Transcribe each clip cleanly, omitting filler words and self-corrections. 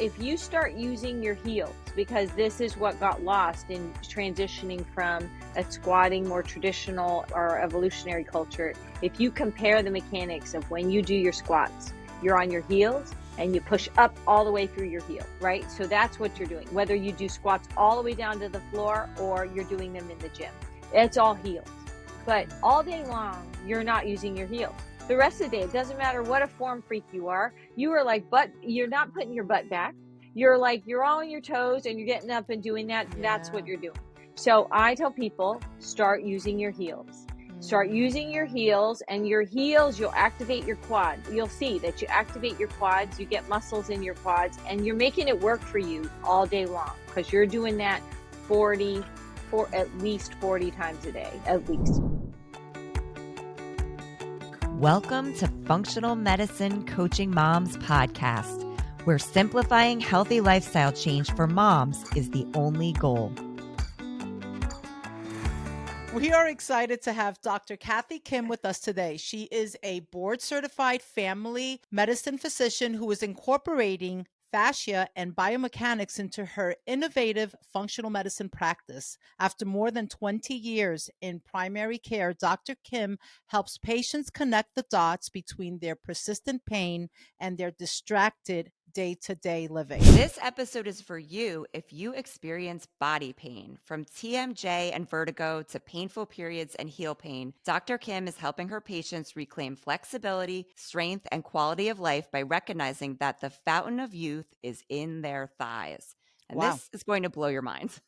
if you start using your heels, because this is what got lost in transitioning from a squatting, more traditional or evolutionary culture. If you compare the mechanics of when you do your squats, you're on your heels and you push up all the way through your heel, right? So that's what you're doing, whether you do squats all the way down to the floor or you're doing them in the gym. It's all heels. But all day long, you're not using your heels. The rest of the day, it doesn't matter what a form freak you are like, you're not putting your butt back. You're all on your toes and you're getting up and doing that. Yeah. That's what you're doing. So I tell people, start using your heels. Start using your heels, and your heels, you'll activate your quads. You'll see that you activate your quads, you get muscles in your quads, and you're making it work for you all day long because you're doing that at least 40 times a day, at least. Welcome to Functional Medicine Coaching Moms podcast, where simplifying healthy lifestyle change for moms is the only goal. We are excited to have Dr. Cathy Kim with us today. She is a board-certified family medicine physician who is incorporating fascia and biomechanics into her innovative functional medicine practice. After more than 20 years in primary care, Dr. Kim helps patients connect the dots between their persistent pain and their distracted day-to-day living. This episode is for you if you experience body pain. From TMJ and vertigo to painful periods and heel pain, Dr. Kim is helping her patients reclaim flexibility, strength, and quality of life by recognizing that the fountain of youth is in their thighs. And This is going to blow your mind.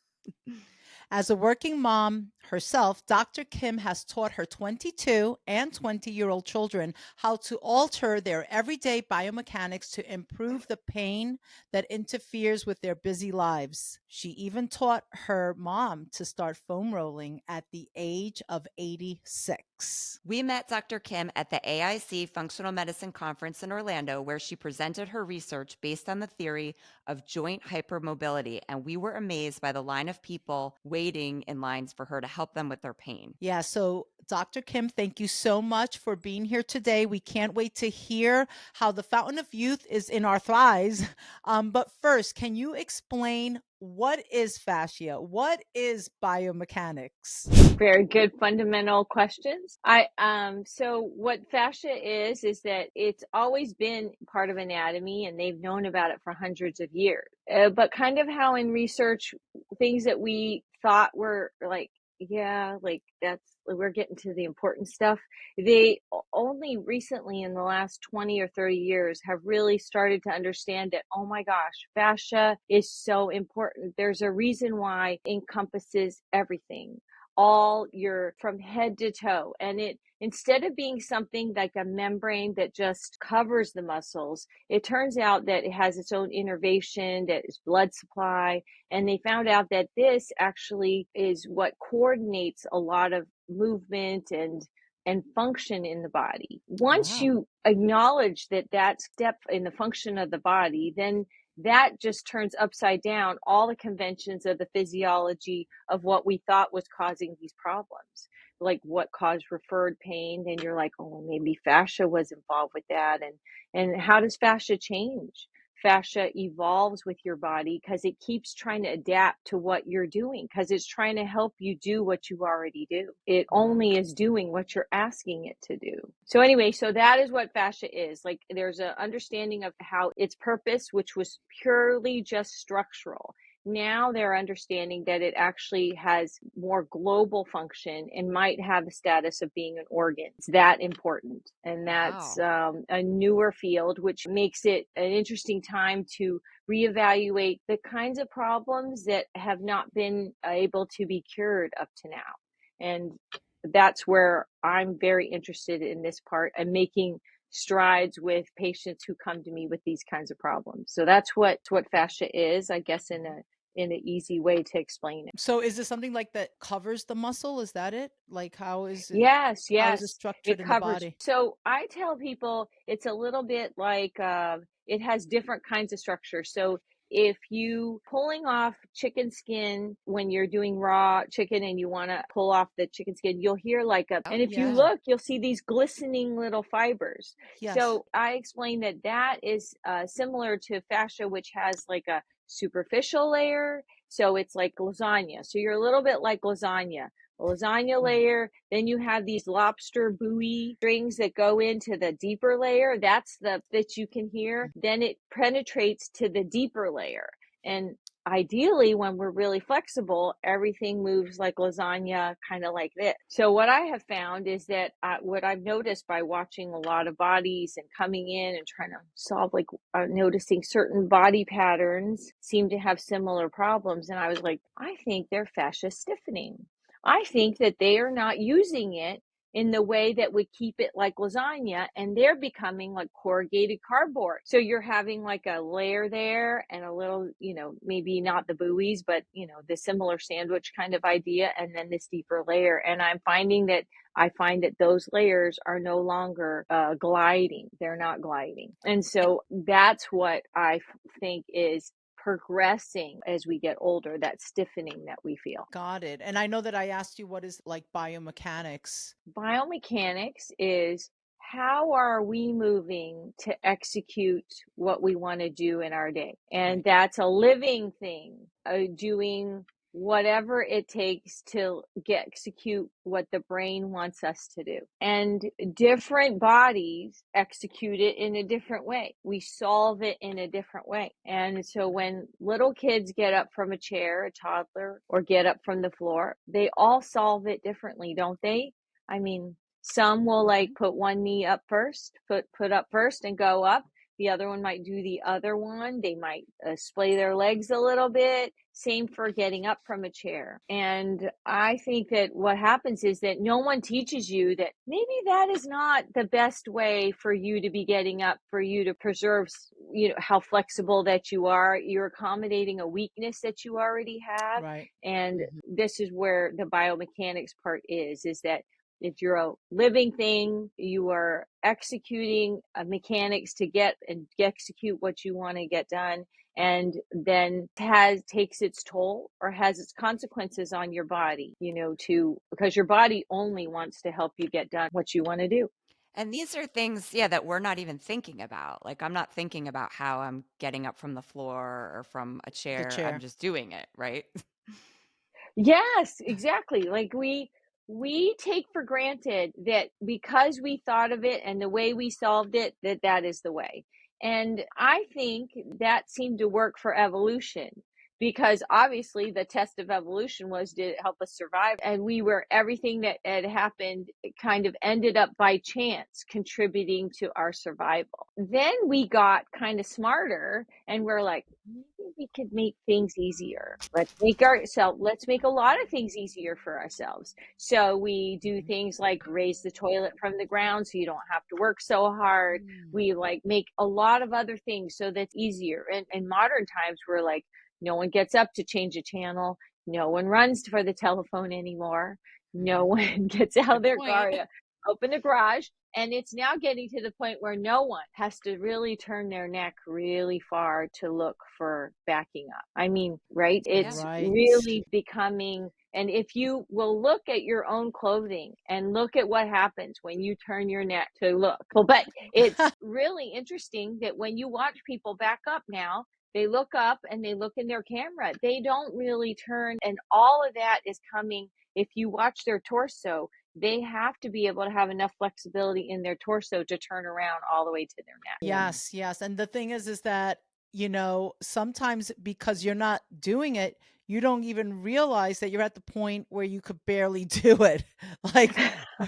As a working mom herself, Dr. Kim has taught her 22 and 20-year-old children how to alter their everyday biomechanics to improve the pain that interferes with their busy lives. She even taught her mom to start foam rolling at the age of 86. We met Dr. Kim at the AIC Functional Medicine Conference in Orlando, where she presented her research based on the theory of joint hypermobility, and we were amazed by the line of people waiting in lines for her to help them with their pain. Yeah, so Dr. Kim, thank you so much for being here today. We can't wait to hear how the fountain of youth is in our thighs. But first, can you explain what is fascia? What is biomechanics? Very good fundamental questions. So what fascia is that it's always been part of anatomy and they've known about it for hundreds of years. But kind of how in research, things that we thought were we're getting to the important stuff. They only recently in the last 20 or 30 years have really started to understand that, oh my gosh, fascia is so important. There's a reason why it encompasses everything, all from head to toe. And it, instead of being something like a membrane that just covers the muscles, it turns out that it has its own innervation, that is blood supply. And they found out that this actually is what coordinates a lot of movement and function in the body. Once you acknowledge that step in the function of the body, then that just turns upside down all the conventions of the physiology of what we thought was causing these problems, like what caused referred pain. Then you're like, oh, maybe fascia was involved with that. And how does fascia change? Fascia evolves with your body because it keeps trying to adapt to what you're doing, because it's trying to help you do what you already do. It only is doing what you're asking it to do. So anyway, so that is what fascia is. Like, there's an understanding of how its purpose, which was purely just structural. Now they're understanding that it actually has more global function and might have the status of being an organ. It's that important. And that's a newer field, which makes it an interesting time to reevaluate the kinds of problems that have not been able to be cured up to now. And that's where I'm very interested in this part and making strides with patients who come to me with these kinds of problems. So that's what fascia is, I guess, in an easy way to explain it. So is this something like that covers the muscle? Is that it? Like, how is it? Yes. How is it structured in the body? So I tell people it's a little bit like it has different kinds of structure. So if you pulling off chicken skin when you're doing raw chicken and you want to pull off the chicken skin, you'll hear like a, Oh, and if you Yeah. look, you'll see these glistening little fibers. Yes. So I explained that that is similar to fascia, which has like a superficial layer. So it's like lasagna. So you're a little bit like lasagna. A lasagna Right. layer, then you have these lobster buoy strings that go into the deeper layer. That's the that you can hear. Then it penetrates to the deeper layer. And ideally, when we're really flexible, everything moves like lasagna, kind of like this. So what I have found is that what I've noticed by watching a lot of bodies and coming in and trying to solve, like noticing certain body patterns seem to have similar problems. And I was like, I think they're fascia stiffening. I think that they are not using it in the way that would keep it like lasagna, and they're becoming like corrugated cardboard. So you're having like a layer there and a little, maybe not the buoys, but the similar sandwich kind of idea, and then this deeper layer. And I find that those layers are no longer gliding. They're not gliding. And so that's what I think is progressing as we get older, that stiffening that we feel. Got it. And I know that I asked you what is like biomechanics. Biomechanics is how are we moving to execute what we want to do in our day? And Right. that's a living thing, doing whatever it takes to execute what the brain wants us to do. And different bodies execute it in a different way. We solve it in a different way. And so when little kids get up from a chair, a toddler, or get up from the floor, they all solve it differently, don't they? I mean, some will like put one knee up first, put up first and go up. The other one might do the other one. They might splay their legs a little bit. Same for getting up from a chair. And I think that what happens is that no one teaches you that maybe that is not the best way for you to be getting up, for you to preserve, how flexible that you are. You're accommodating a weakness that you already have. Right. And this is where the biomechanics part is that if you're a living thing, you are executing mechanics to get and execute what you want to get done, and then takes its toll or has its consequences on your body, because your body only wants to help you get done what you want to do. And these are things, yeah, that we're not even thinking about. Like, I'm not thinking about how I'm getting up from the floor or from a The chair. I'm chair. just doing it, right? Yes, exactly. Like we take for granted that because we thought of it and the way we solved it, that is the way. And I think that seemed to work for evolution, because obviously the test of evolution was, did it help us survive? And we were, everything that had happened kind of ended up by chance contributing to our survival. Then we got kind of smarter and we're like, maybe we could make things easier. Let's make a lot of things easier for ourselves. So we do things like raise the toilet from the ground so you don't have to work so hard. We like make a lot of other things so that's easier. And in modern times, we're like, no one gets up to change a channel. No one runs for the telephone anymore. No one gets out of Good their point. car to open the garage. And it's now getting to the point where no one has to really turn their neck really far to look for backing up. I mean, right? Yeah. It's Right. really becoming, and if you will look at your own clothing and look at what happens when you turn your neck to look. Well, but it's really interesting that when you watch people back up now, they look up and they look in their camera. They don't really turn, and all of that is coming. If you watch their torso, they have to be able to have enough flexibility in their torso to turn around all the way to their neck. Yes, yes. And the thing is that, sometimes because you're not doing it, you don't even realize that you're at the point where you could barely do it. Like,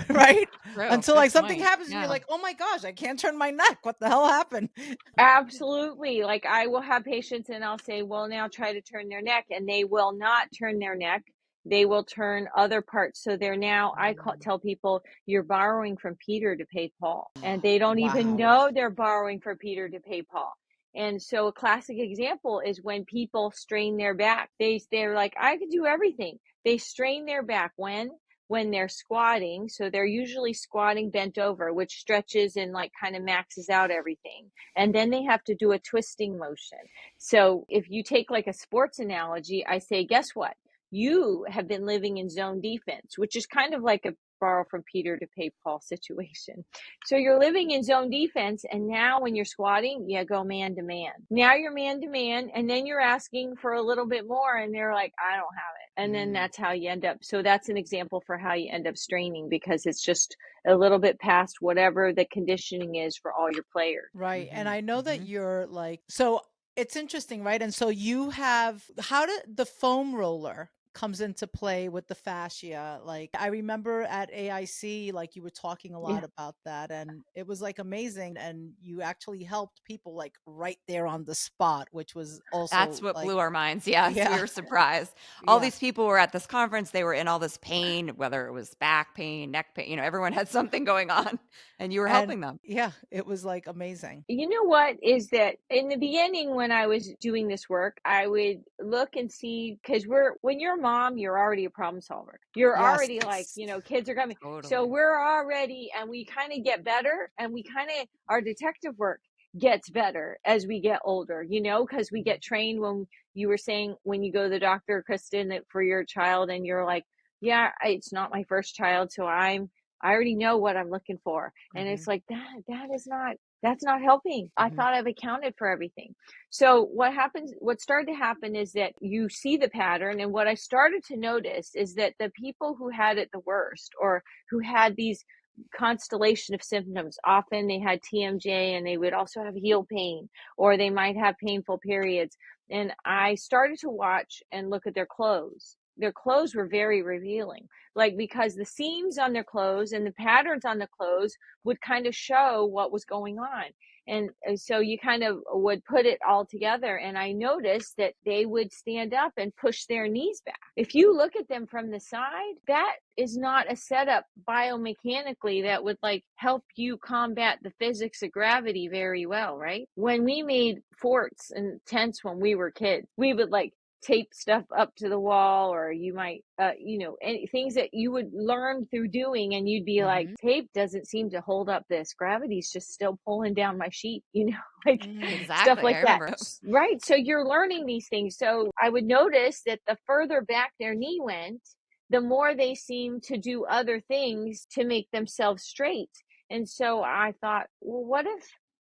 right? True. Until Good like something point. happens and you're Yeah. like, oh my gosh, I can't turn my neck. What the hell happened? Absolutely. Like I will have patients and I'll say, well, now try to turn their neck, and they will not turn their neck. They will turn other parts. So they're now, tell people, you're borrowing from Peter to pay Paul. And they don't even Wow. know they're borrowing from Peter to pay Paul. And so a classic example is when people strain their back. They're like, I could do everything. They strain their back when? when they're squatting. So they're usually squatting bent over, which stretches and like kind of maxes out everything. And then they have to do a twisting motion. So if you take like a sports analogy, I say, guess what? You have been living in zone defense, which is kind of like a borrow from Peter to pay Paul situation. So you're living in zone defense, and now when you're squatting, you go man to man. Now you're man to man, and then you're asking for a little bit more, and they're like, I don't have it. And then that's how you end up. So that's an example for how you end up straining, because it's just a little bit past whatever the conditioning is for all your players. Right. And I know that you're like, so it's interesting, right? And so you have, how did the foam roller comes into play with the fascia? Like, I remember at AIC, like you were talking a lot Yeah. about that, and it was like amazing. And you actually helped people like right there on the spot, which was That's also what like, blew our minds. Yes, we yeah, were surprised. All yeah. these people were at this conference. They were in all this pain, whether it was back pain, neck pain, everyone had something going on, and you were And helping them. yeah, it was like amazing. You know what is that in the beginning when I was doing this work, I would look and see, because when you're a mom, you're already a problem solver. You're Yes. already like, kids are coming. So Totally. we're already, and we kind of get better, and we kind of, our detective work gets better as we get older, because we get trained. When you were saying, when you go to the doctor, Kristen, that for your child, and you're like, yeah, it's not my first child, so I already know what I'm looking for. And it's like, that's not helping. I thought I've accounted for everything. So what started to happen is that you see the pattern. And what I started to notice is that the people who had it the worst, or who had these constellation of symptoms, often they had TMJ, and they would also have heel pain, or they might have painful periods. And I started to watch and look at their clothes. Their clothes were very revealing, like, because the seams on their clothes and the patterns on the clothes would kind of show what was going on. And so you kind of would put it all together. And I noticed that they would stand up and push their knees back. If you look at them from the side, that is not a setup biomechanically that would like help you combat the physics of gravity very well, right? When we made forts and tents when we were kids, we would like tape stuff up to the wall, or you might any things that you would learn through doing, and you'd be like, tape doesn't seem to hold up this, gravity's just still pulling down my sheet, like stuff Exactly. I like that, remember. right? So you're learning these things. So I would notice that the further back their knee went, the more they seemed to do other things to make themselves straight. And so I thought, well,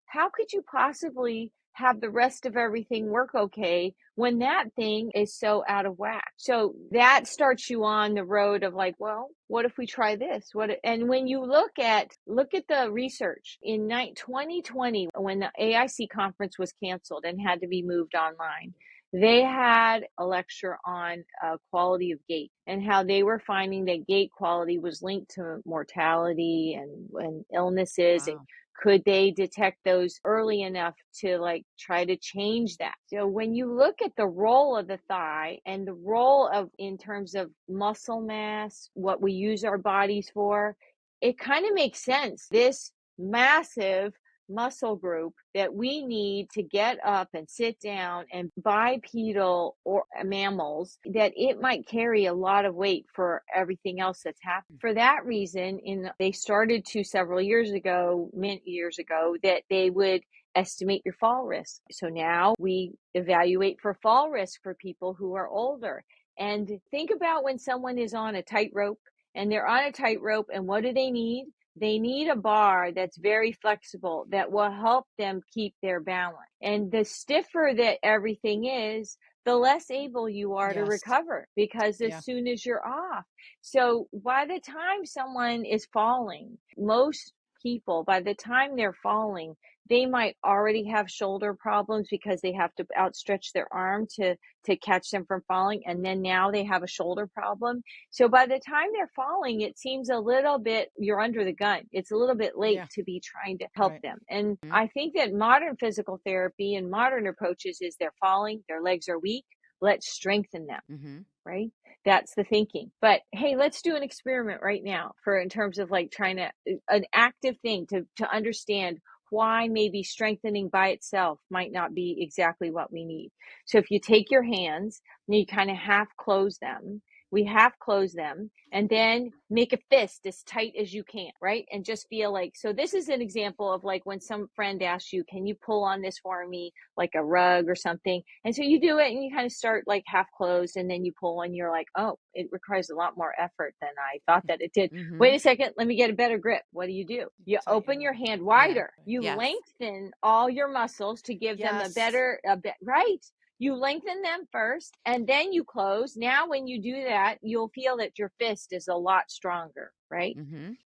how could you possibly have the rest of everything work okay when that thing is so out of whack? So that starts you on the road of like, well, what if we try this? And when you look at the research in 2020, when the AIC conference was canceled and had to be moved online, they had a lecture on quality of gait, and how they were finding that gait quality was linked to mortality and illnesses, and Wow. could they detect those early enough to like try to change that? So when you look at the role of the thigh and the role of, in terms of muscle mass, what we use our bodies for, it kind of makes sense. This massive muscle group that we need to get up and sit down, and bipedal or mammals, that it might carry a lot of weight for everything else that's happened. For that reason, they started to several years ago, many years ago, that they would estimate your fall risk. So now we evaluate for fall risk for people who are older. And think about when someone is on a tightrope, and they're on a tightrope, and what do they need? They need a bar that's very flexible that will help them keep their balance. And the stiffer that everything is, the less able you are to Yes. recover, because as Yeah. soon as you're off. So by the time someone is falling, most people, by the time they're falling, they might already have shoulder problems because they have to outstretch their arm to catch them from falling. And then now they have a shoulder problem. So by the time they're falling, it seems a little bit, you're under the gun. It's a little bit late Yeah. to be trying to help Right. them. And I think that modern physical therapy and modern approaches is, they're falling, their legs are weak, let's strengthen them. Mm-hmm. Right? That's the thinking. But hey, let's do an experiment right now, for in terms of like trying to, an active thing to understand why maybe strengthening by itself might not be exactly what we need. So if you take your hands and you kind of half close them, we half close them, and then make a fist as tight as you can, right? And just feel like, so this is an example of like when some friend asks you, can you pull on this for me, like a rug or something? And so you do it and you kind of start like half closed, and then you pull and you're like, oh, it requires a lot more effort than I thought that it did. Wait a second, let me get a better grip. What do? You open your hand wider. You Yes. lengthen all your muscles to give them a better, right? You lengthen them first and then you close. Now, when you do that, you'll feel that your fist is a lot stronger, right?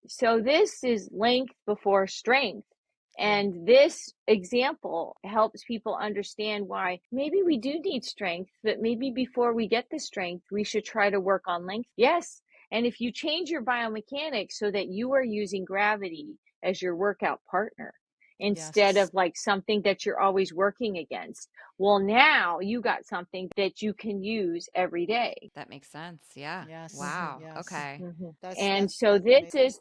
So this is length before strength. And this example helps people understand why maybe we do need strength, but maybe before we get the strength, we should try to work on length. Yes. And if you change your biomechanics so that you are using gravity as your workout partner, instead of like something that you're always working against, well, now you got something that you can use every day. That makes sense. Yeah. Yes. Wow. Yes. Okay. And so this is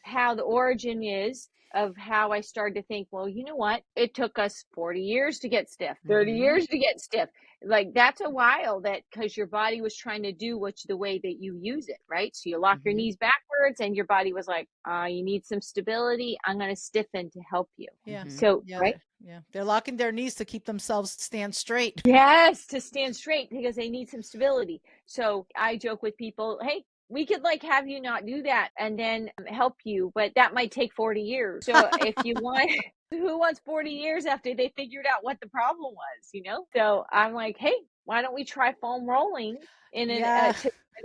how the origin is of how I started to think, well, you know what? It took us 40 years to get stiff, 30 years to get stiff. Like that's a while, that because your body was trying to do the way that you use it, right? So you lock your knees backwards and your body was like, you need some stability. I'm going to stiffen to help you. Yeah. So, right? Yeah. They're locking their knees to keep themselves stand straight. Yes, to stand straight because they need some stability. So I joke with people, hey, we could like have you not do that and then help you, but that might take 40 years. So if you want, who wants 40 years after they figured out what the problem was, So I'm like, hey, why don't we try foam rolling to kind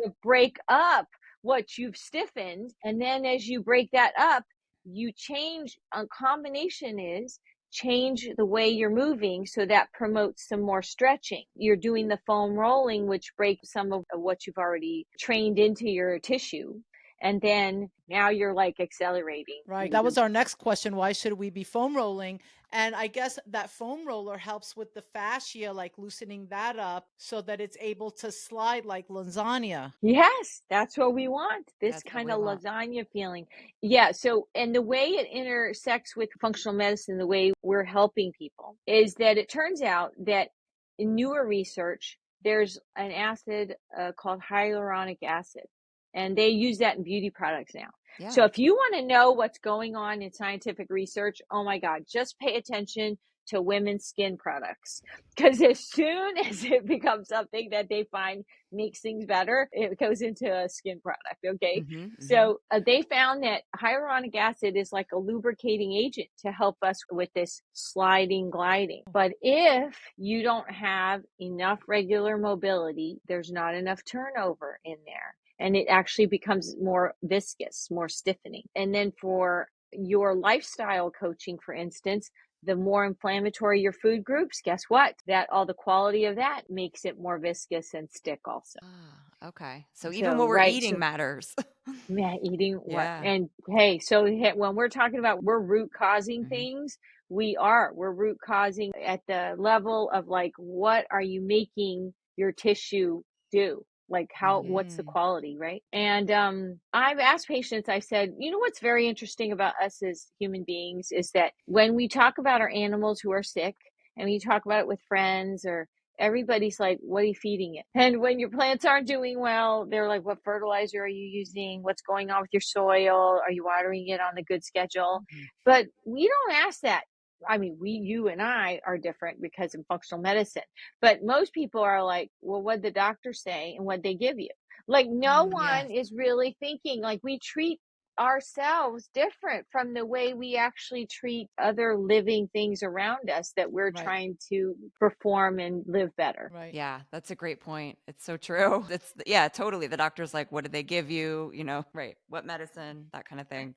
of break up what you've stiffened? And then as you break that up, you change. A combination is change the way you're moving, so that promotes some more stretching. You're doing the foam rolling, which breaks some of what you've already trained into your tissue. And then now you're like accelerating. Right. That was our next question. Why should we be foam rolling? And I guess that foam roller helps with the fascia, like loosening that up so that it's able to slide like lasagna. Yes, that's what we want. This That's what kind we of want. lasagna feeling. Yeah. So, and the way it intersects with functional medicine, the way we're helping people, is that it turns out that in newer research, there's an acid called hyaluronic acid, and they use that in beauty products now. Yeah. So if you want to know what's going on in scientific research, oh my God, just pay attention to women's skin products. Because as soon as it becomes something that they find makes things better, it goes into a skin product. Okay. So they found that hyaluronic acid is like a lubricating agent to help us with this sliding, gliding. But if you don't have enough regular mobility, there's not enough turnover in there. And it actually becomes more viscous, more stiffening. And then for your lifestyle coaching, for instance, the more inflammatory your food groups, guess what? That all the quality of that makes it more viscous and stick also. Okay. So even what we're eating matters. Yeah, eating what? Yeah. And hey, so when we're talking about we're root causing things, we're root causing at the level of like, what are you making your tissue do? Like what's the quality, right? And I've asked patients, I said, what's very interesting about us as human beings is that when we talk about our animals who are sick, and we talk about it with friends, or everybody's like, what are you feeding it? And when your plants aren't doing well, they're like, what fertilizer are you using? What's going on with your soil? Are you watering it on the good schedule? But we don't ask that. I mean, you and I are different because in functional medicine, but most people are like, well, what'd the doctor say and what'd they give you? Like no one is really thinking, like we treat ourselves different from the way we actually treat other living things around us that we're trying to perform and live better. Right. Yeah, that's a great point. It's so true. Yeah, totally. The doctor's like, what did they give you? Right. What medicine, that kind of thing.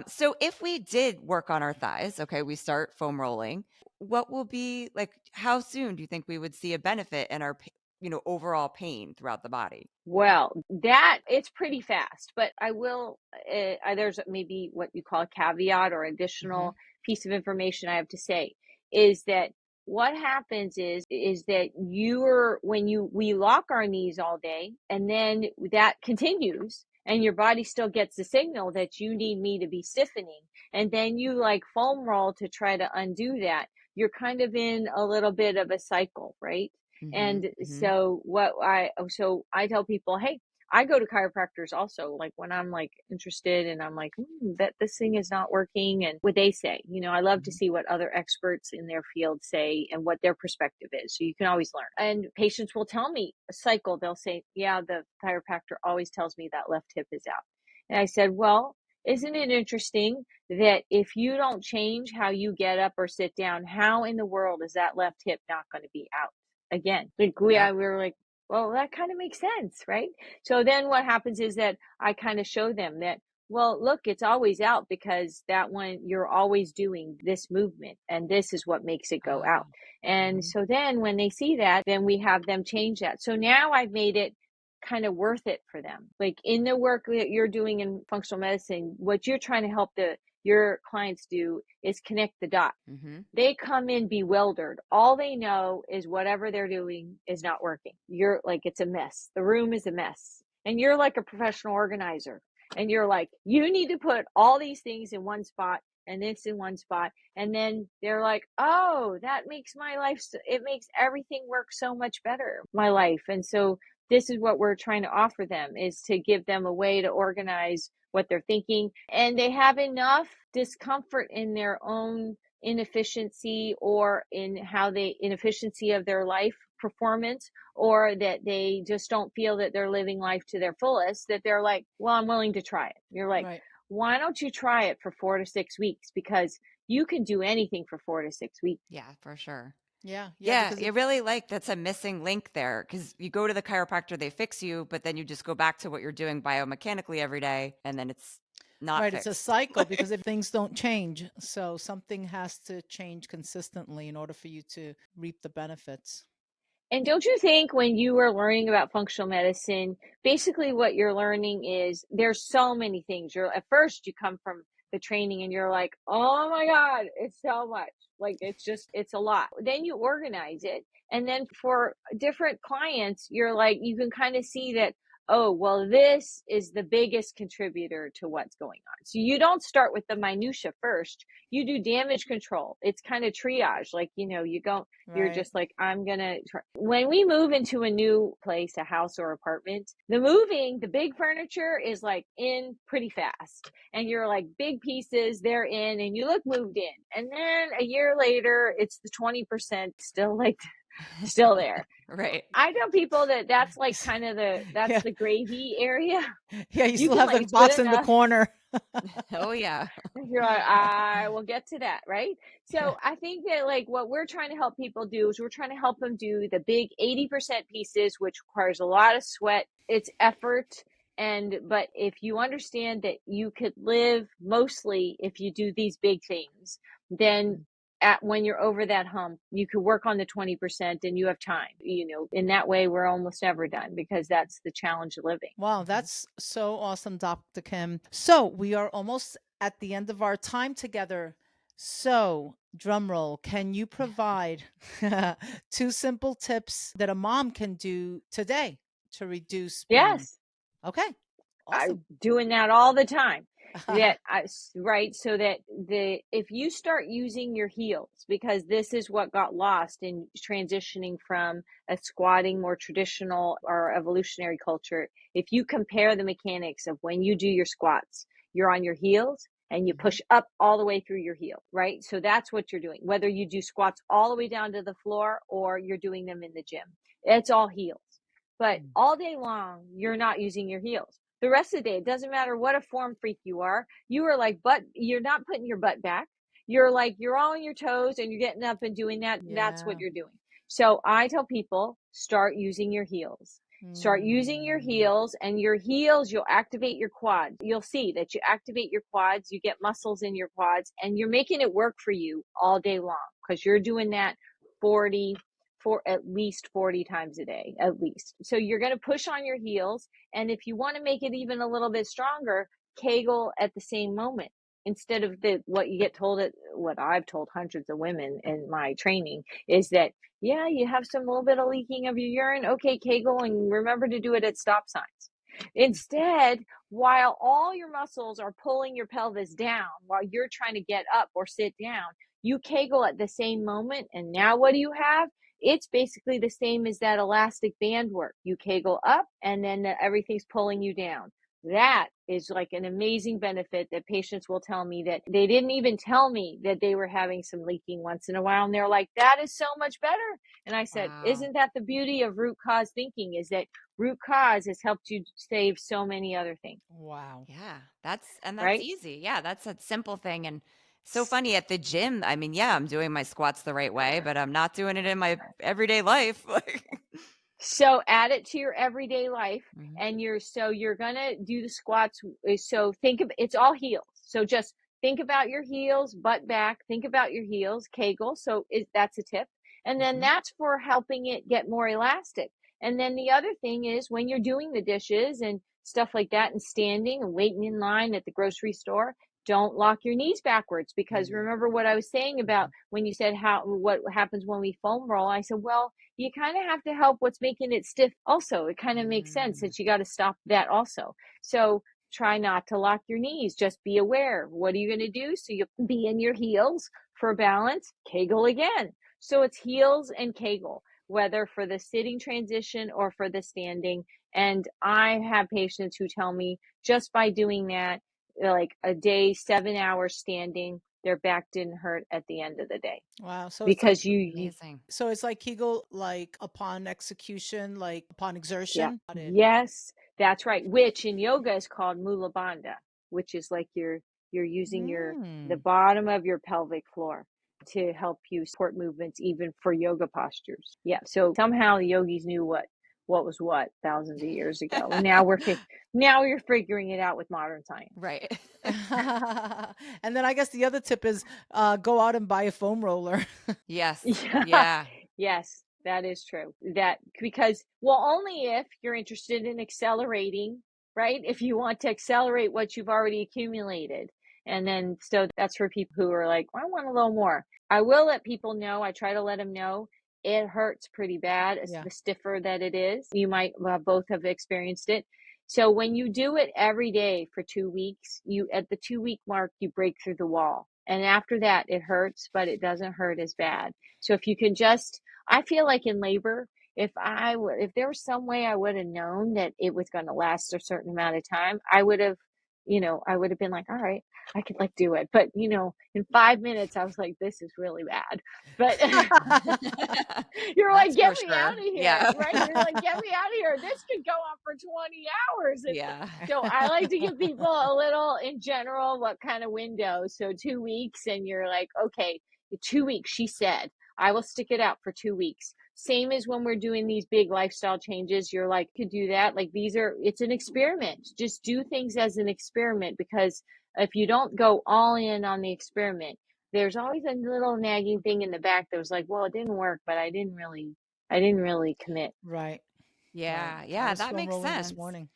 So if we did work on our thighs, okay, we start foam rolling, what will be like, how soon do you think we would see a benefit in our, overall pain throughout the body? Well, it's pretty fast, but I will, there's maybe what you call a caveat or additional piece of information I have to say is that what happens is that we lock our knees all day, and then that continues, and your body still gets the signal that you need me to be stiffening. And then you like foam roll to try to undo that. You're kind of in a little bit of a cycle, right? Mm-hmm. And Mm-hmm. so I tell people, hey, I go to chiropractors also, like when I'm like interested and I'm like, that this thing is not working, and what they say. I love to see what other experts in their field say and what their perspective is. So you can always learn. And patients will tell me a cycle. They'll say, yeah, the chiropractor always tells me that left hip is out. And I said, well, isn't it interesting that if you don't change how you get up or sit down, how in the world is that left hip not going to be out again? Like we Yep. were like, well, that kind of makes sense, right? So then what happens is that I kind of show them that, well, look, it's always out because that one, you're always doing this movement and this is what makes it go out. And Mm-hmm. so then when they see that, then we have them change that. So now I've made it kind of worth it for them. Like in the work that you're doing in functional medicine, what you're trying to help your clients do is connect the dots. Mm-hmm. They come in bewildered. All they know is whatever they're doing is not working. You're like, it's a mess. The room is a mess. And you're like a professional organizer. And you're like, you need to put all these things in one spot and this in one spot. And then they're like, oh, that makes my life, it makes everything work so much better, my life. And so this is what we're trying to offer them, is to give them a way to organize what they're thinking. And they have enough discomfort in their own inefficiency or inefficiency of their life performance, or that they just don't feel that they're living life to their fullest, that they're like, well, I'm willing to try it. You're like, Right. why don't you try it for 4 to 6 weeks? Because you can do anything for 4 to 6 weeks. Yeah, for sure. Yeah. Yeah. Yeah, Because you really like that's a missing link there because you go to the chiropractor, they fix you, but then you just go back to what you're doing biomechanically every day, and then it's not right, it's a fixed. cycle because if things don't change, so something has to change consistently in order for you to reap the benefits. And don't you think when you are learning about functional medicine, basically what you're learning is there's so many things. At first you come from the training and you're like, oh my God, it's so much. Like it's a lot. Then you organize it. And then for different clients, you're like, you can kind of see that, oh, well, this is the biggest contributor to what's going on. So you don't start with the minutia first. You do damage control. It's kind of triage. Like, you go, you're Right. just like, I'm going to try. When we move into a new place, a house or apartment, the big furniture is like in pretty fast. And you're like, big pieces, they're in, and you look moved in. And then a year later, it's the 20% still there. Right. I tell people that's like kind of that's Yeah. the gravy area. Yeah. You You still can have the like put box in the enough. corner. Oh, yeah. You're like, I will get to that, right? So I think that like what we're trying to help people do is we're trying to help them do the big 80% pieces, which requires a lot of sweat. It's effort. But if you understand that you could live mostly if you do these big things, then when you're over that hump, you could work on the 20% and you have time. In that way, we're almost never done because that's the challenge of living. Wow, that's so awesome, Dr. Kim. So we are almost at the end of our time together. So, drum roll, can you provide 2 simple tips that a mom can do today to reduce pain? Yes. Okay, awesome. I'm doing that all the time. Right. So that if you start using your heels, because this is what got lost in transitioning from a squatting, more traditional or evolutionary culture. If you compare the mechanics of when you do your squats, you're on your heels and you push up all the way through your heel, right? So that's what you're doing. Whether you do squats all the way down to the floor or you're doing them in the gym, it's all heels. But all day long, you're not using your heels. The rest of the day, it doesn't matter what a form freak you are like, but you're not putting your butt back. You're like, you're all on your toes and you're getting up and doing that. That's what Yeah. you're doing. So I tell people, start using your heels. Start using your heels, and your heels, you'll activate your quads. You'll see that you activate your quads, you get muscles in your quads, and you're making it work for you all day long because you're doing that 40 for at least 40 times a day, at least. So you're going to push on your heels. And if you want to make it even a little bit stronger, kegel at the same moment instead of what you get told what I've told hundreds of women in my training is that, yeah, you have some little bit of leaking of your urine. Okay, kegel, and remember to do it at stop signs. Instead, while all your muscles are pulling your pelvis down while you're trying to get up or sit down, you kegel at the same moment. And now what do you have? it's basically the same as that elastic band work. You kegel up and then everything's pulling you down. That is like an amazing benefit that patients will tell me that they didn't even tell me that they were having some leaking once in a while. And they're like, that is so much better. And I said, Wow. isn't that the beauty of root cause thinking, is that root cause has helped you save so many other things, Wow. Yeah, that's right? easy. Yeah, that's a simple thing and so funny at the gym. I mean, yeah, I'm doing my squats the right way, but I'm not doing it in my everyday life. Like, So add it to your everyday life, mhm. and you're gonna do the squats. So think of, it's all heels. So just think about your heels, butt back. Think about your heels, Kegel. So that's a tip, and then Mhm. that's for helping it get more elastic. And then the other thing is when you're doing the dishes and stuff like that, and standing and waiting in line at the grocery store, don't lock your knees backwards, because Mhm. remember what I was saying about Mhm. when you said how what happens when we foam roll. I said, well, you kind of have to help what's making it stiff also. It kind of makes sense Mm. that you got to stop that also. So try not to lock your knees. Just be aware. What are you going to do? So you'll be in your heels for balance, kegel again. So it's heels and kegel, whether for the sitting transition or for the standing. And I have patients who tell me just by doing that, like a day, 7 hours standing, their back didn't hurt at the end of the day, Wow. So it's like because you Amazing. so it's like Kegel, like upon execution, like upon yeah. exertion. Got it. Yes, that's right. Which in yoga is called mula bandha, which is like you're using the Mm. bottom of your pelvic floor to help you support movements even for yoga postures. Yeah. So somehow the yogis knew what was what thousands of years ago. And now you're figuring it out with modern science. Right. And then I guess the other tip is go out and buy a foam roller. Yes. Yeah. Yeah. Yes, that is true. That because, well, only if you're interested in accelerating, right? If you want to accelerate what you've already accumulated. And then, so that's for people who are like, I want a little more. I will let people know. I try to let them know it hurts pretty bad. It's Yeah. the stiffer that it is. You might both have experienced it. So when you do it every day for 2 weeks, you at the 2 week mark, you break through the wall. And after that, it hurts, but it doesn't hurt as bad. So if you can just, I feel like in labor, if there was some way I would have known that it was going to last a certain amount of time, I would have been like, all right, I could like do it. But in 5 minutes, I was like, this is really bad. But you're like, That's get for me out sure. of here, Yeah. right? You're like, get me out of here. This could go on for 20 hours. And Yeah. so I like to give people a little, in general, what kind of window. So 2 weeks, and you're like, okay, 2 weeks, she said, I will stick it out for 2 weeks. Same as when we're doing these big lifestyle changes, you're like, could do that. Like it's an experiment. Just do things as an experiment, because if you don't go all in on the experiment, there's always a little nagging thing in the back that was like, well, it didn't work, but I didn't really commit. Right. Right. Yeah. I Yeah. was That foam makes rolling this sense. morning.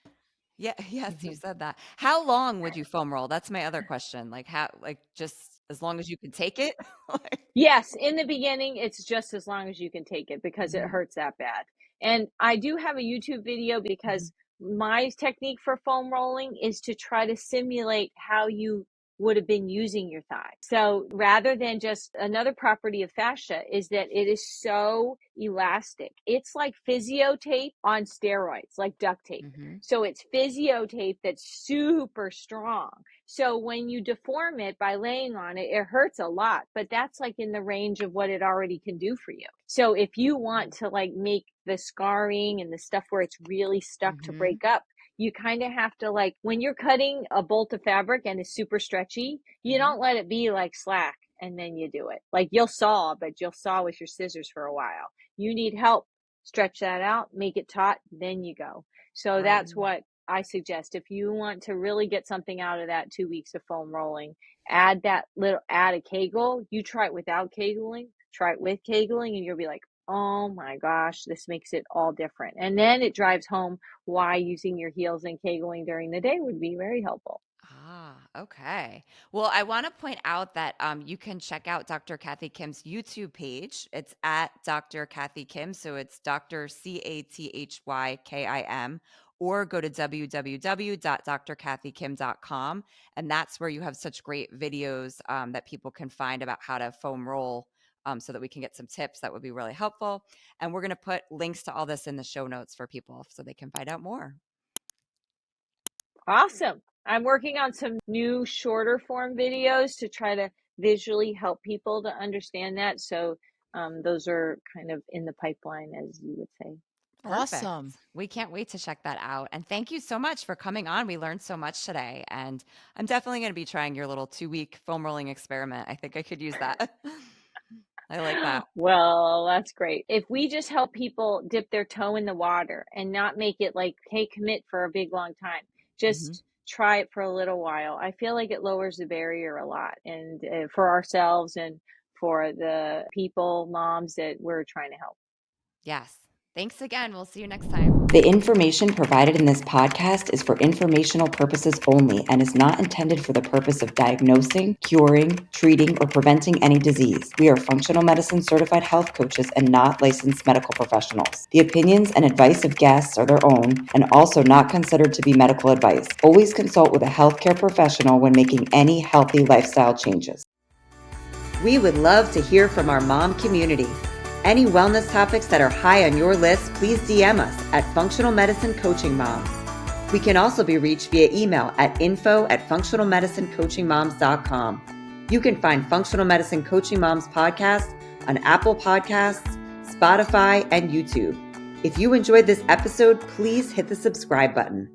Yeah. Yes, you said that. How long would you foam roll? That's my other question. Like how, like just as long as you can take it? Like, Yes, in the beginning, it's just as long as you can take it, because it mhm. hurts that bad. And I do have a YouTube video, Mhm. because my technique for foam rolling is to try to simulate how you would have been using your thigh. So rather than just, another property of fascia is that it is so elastic. It's like physio tape on steroids, like duct tape. Mhm. So it's physio tape that's super strong. So when you deform it by laying on it, it hurts a lot, but that's like in the range of what it already can do for you. So if you want to like make the scarring and the stuff where it's really stuck to Mhm. break up, you kind of have to, like, when you're cutting a bolt of fabric and it's super stretchy, you Mhm. don't let it be like slack and then you do it. Like you'll saw, but you'll saw with your scissors for a while. You need help. Stretch that out, make it taut, then you go. So Right. that's what I suggest. If you want to really get something out of that 2 weeks of foam rolling, add a kegel. You try it without kegling, try it with kegling, and you'll be like, oh my gosh, this makes it all different. And then it drives home why using your heels and kegling during the day would be very helpful. Ah, okay. Well, I want to point out that you can check out Dr. Cathy Kim's YouTube page. It's at Dr. Cathy Kim. So it's Dr. CathyKim, or go to www.drkathykim.com. And that's where you have such great videos that people can find about how to foam roll so that we can get some tips that would be really helpful. And we're going to put links to all this in the show notes for people so they can find out more. Awesome. I'm working on some new shorter form videos to try to visually help people to understand that. So those are kind of in the pipeline, as you would say. Perfect. Awesome. We can't wait to check that out. And thank you so much for coming on. We learned so much today. And I'm definitely going to be trying your little 2-week foam rolling experiment. I think I could use that. I like that. Well, that's great. If we just help people dip their toe in the water and not make it like, hey, commit for a big long time, just try it for a little while. I feel like it lowers the barrier a lot, and for ourselves and for the people, moms that we're trying to help. Yes. Thanks again. We'll see you next time. The information provided in this podcast is for informational purposes only and is not intended for the purpose of diagnosing, curing, treating, or preventing any disease. We are functional medicine certified health coaches and not licensed medical professionals. The opinions and advice of guests are their own and also not considered to be medical advice. Always consult with a healthcare professional when making any healthy lifestyle changes. We would love to hear from our mom community. Any wellness topics that are high on your list, please DM us at Functional Medicine Coaching Moms. We can also be reached via email at info@functionalmedicinecoachingmoms.com. You can find Functional Medicine Coaching Moms podcast on Apple Podcasts, Spotify, and YouTube. If you enjoyed this episode, please hit the subscribe button.